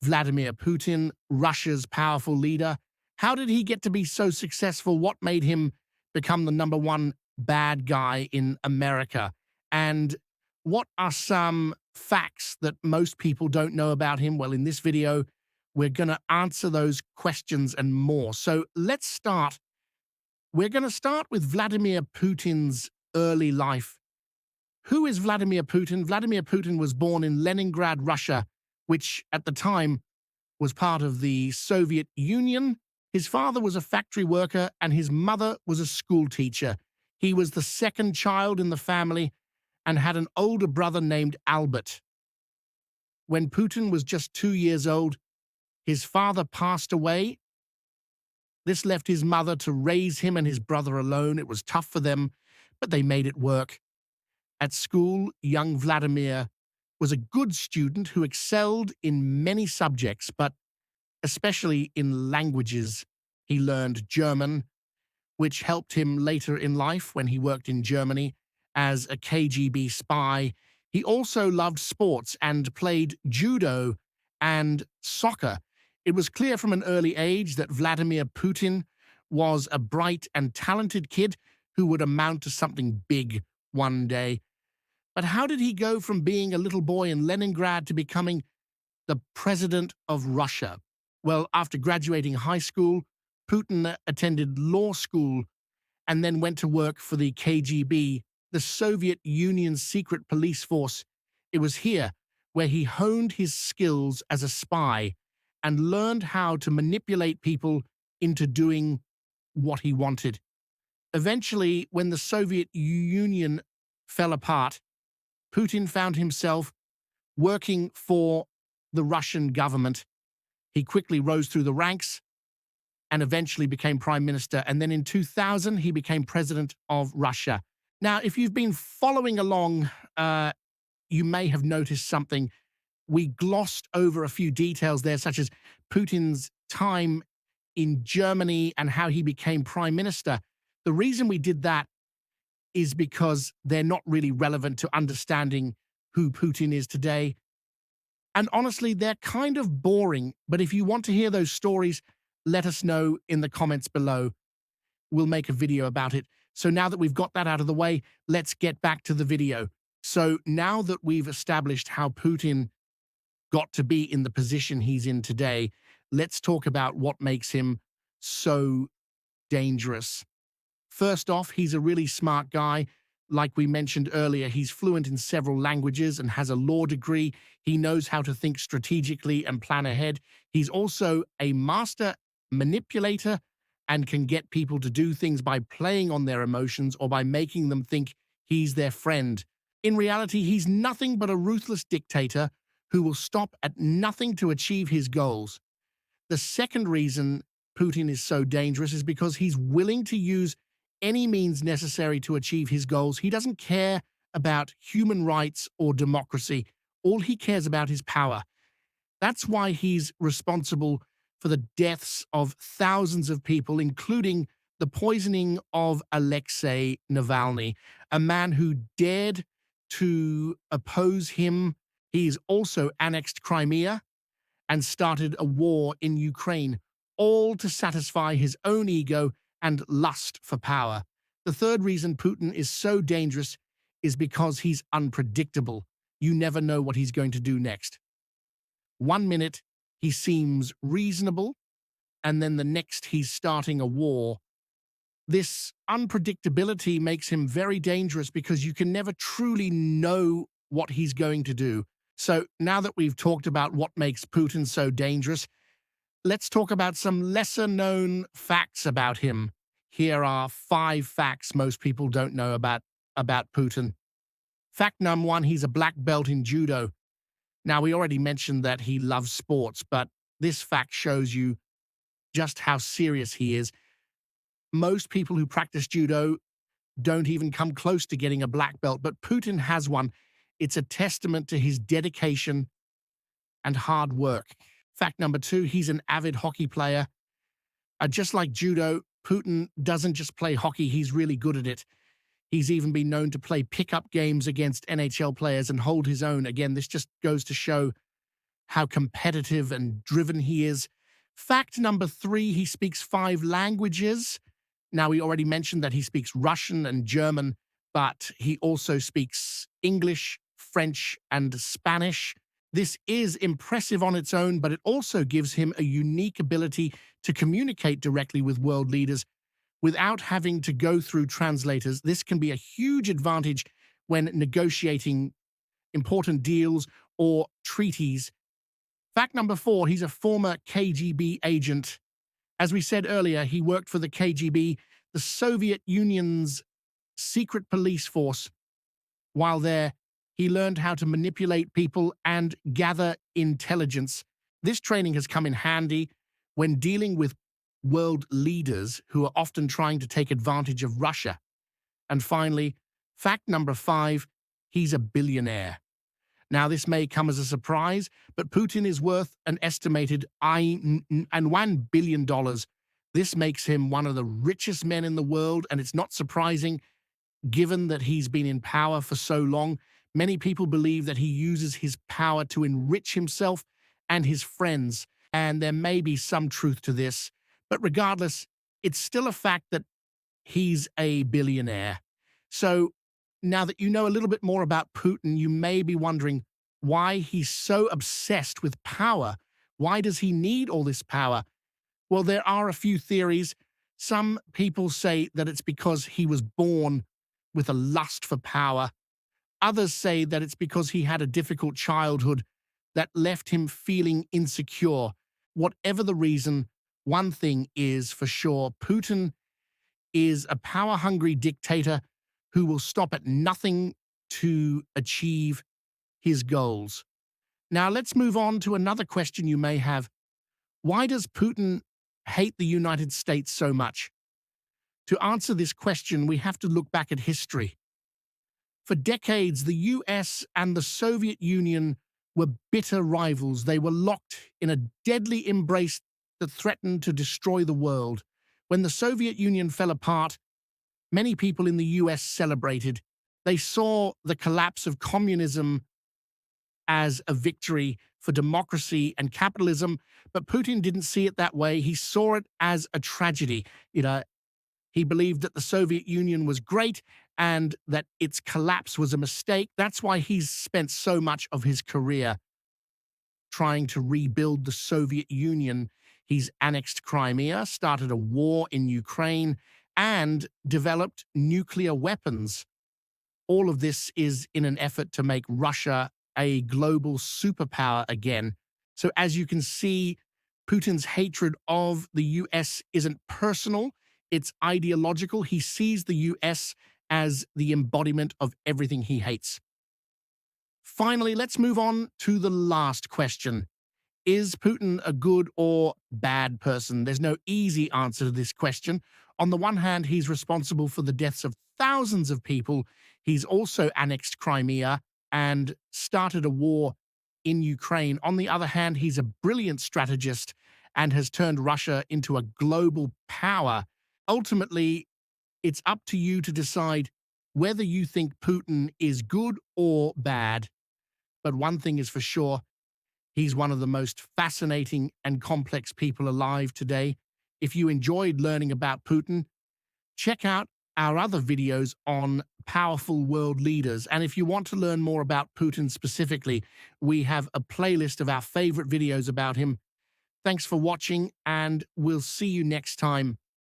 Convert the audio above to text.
Vladimir Putin, Russia's powerful leader. How did he get to be so successful? What made him become the number one bad guy in America? And what are some facts that most people don't know about him? Well, in this video, we're going to answer those questions and more. So let's start. We're going to start with Vladimir Putin's early life. Who is Vladimir Putin? Vladimir Putin was born in Leningrad, Russia, which at the time was part of the Soviet Union. His father was a factory worker and his mother was a school teacher. He was the second child in the family and had an older brother named Albert. When Putin was just 2 years old, his father passed away. This left his mother to raise him and his brother alone. It was tough for them, but they made it work. At school, young Vladimir was a good student who excelled in many subjects, but especially in languages. He learned German, which helped him later in life when he worked in Germany as a KGB spy. He also loved sports and played judo and soccer. It was clear from an early age that Vladimir Putin was a bright and talented kid who would amount to something big one day. But how did he go from being a little boy in Leningrad to becoming the president of Russia? Well, after graduating high school, Putin attended law school and then went to work for the KGB, the Soviet Union's secret police force. It was here where he honed his skills as a spy and learned how to manipulate people into doing what he wanted. Eventually, when the Soviet Union fell apart, Putin found himself working for the Russian government. He quickly rose through the ranks and eventually became prime minister. And then in 2000, he became president of Russia. Now, if you've been following along, you may have noticed something. We glossed over a few details there, such as Putin's time in Germany and how he became prime minister. The reason we did that is because they're not really relevant to understanding who Putin is today. And honestly, they're kind of boring. But if you want to hear those stories, let us know in the comments below. We'll make a video about it. So now that we've got that out of the way, let's get back to the video. So now that we've established how Putin got to be in the position he's in today, let's talk about what makes him so dangerous. First off, he's a really smart guy. Like we mentioned earlier, he's fluent in several languages and has a law degree. He knows how to think strategically and plan ahead. He's also a master manipulator and can get people to do things by playing on their emotions or by making them think he's their friend. In reality, he's nothing but a ruthless dictator who will stop at nothing to achieve his goals. The second reason Putin is so dangerous is because he's willing to use any means necessary to achieve his goals. He doesn't care about human rights or democracy. All he cares about is power. That's why he's responsible for the deaths of thousands of people, including the poisoning of Alexei Navalny, a man who dared to oppose him. He's also annexed Crimea and started a war in Ukraine, all to satisfy his own ego and lust for power. The third reason Putin is so dangerous is because he's unpredictable. You never know what he's going to do next. 1 minute, he seems reasonable, and then the next he's starting a war. This unpredictability makes him very dangerous because you can never truly know what he's going to do. So now that we've talked about what makes Putin so dangerous, let's talk about some lesser-known facts about him. Here are 5 facts most people don't know about Putin. Fact number 1, he's a black belt in judo. Now, we already mentioned that he loves sports, but this fact shows you just how serious he is. Most people who practice judo don't even come close to getting a black belt, but Putin has one. It's a testament to his dedication and hard work. Fact number 2, he's an avid hockey player. Just like judo, Putin doesn't just play hockey, he's really good at it. He's even been known to play pickup games against NHL players and hold his own. Again, this just goes to show how competitive and driven he is. Fact number 3, he speaks 5 languages. Now, we already mentioned that he speaks Russian and German, but he also speaks English, French, and Spanish. This is impressive on its own, but it also gives him a unique ability to communicate directly with world leaders without having to go through translators. This can be a huge advantage when negotiating important deals or treaties. Fact number 4, he's a former KGB agent. As we said earlier, he worked for the KGB, the Soviet Union's secret police force. While there, he learned how to manipulate people and gather intelligence. This training has come in handy when dealing with world leaders who are often trying to take advantage of Russia. And finally, fact number 5, he's a billionaire. Now, this may come as a surprise, but Putin is worth an estimated $1 billion. This makes him one of the richest men in the world, and it's not surprising given that he's been in power for so long. Many people believe that he uses his power to enrich himself and his friends, and there may be some truth to this. But regardless, it's still a fact that he's a billionaire. So now that you know a little bit more about Putin, you may be wondering why he's so obsessed with power. Why does he need all this power? Well, there are a few theories. Some people say that it's because he was born with a lust for power. Others say that it's because he had a difficult childhood that left him feeling insecure. Whatever the reason, one thing is for sure: Putin is a power-hungry dictator who will stop at nothing to achieve his goals. Now, let's move on to another question you may have. Why does Putin hate the United States so much? To answer this question, we have to look back at history. For decades, the US and the Soviet Union were bitter rivals. They were locked in a deadly embrace that threatened to destroy the world. When the Soviet Union fell apart, many people in the US celebrated. They saw the collapse of communism as a victory for democracy and capitalism, but Putin didn't see it that way. He saw it as a tragedy. He believed that the Soviet Union was great and that its collapse was a mistake. That's why he's spent so much of his career trying to rebuild the Soviet Union. He's annexed Crimea, started a war in Ukraine, and developed nuclear weapons. All of this is in an effort to make Russia a global superpower again. So as you can see, Putin's hatred of the US isn't personal, it's ideological. He sees the US as the embodiment of everything he hates. Finally, let's move on to the last question. Is Putin a good or bad person? There's no easy answer to this question. On the one hand, he's responsible for the deaths of thousands of people. He's also annexed Crimea and started a war in Ukraine. On the other hand, he's a brilliant strategist and has turned Russia into a global power. Ultimately, it's up to you to decide whether you think Putin is good or bad. But one thing is for sure, he's one of the most fascinating and complex people alive today. If you enjoyed learning about Putin, check out our other videos on powerful world leaders. And if you want to learn more about Putin specifically, we have a playlist of our favorite videos about him. Thanks for watching, and we'll see you next time.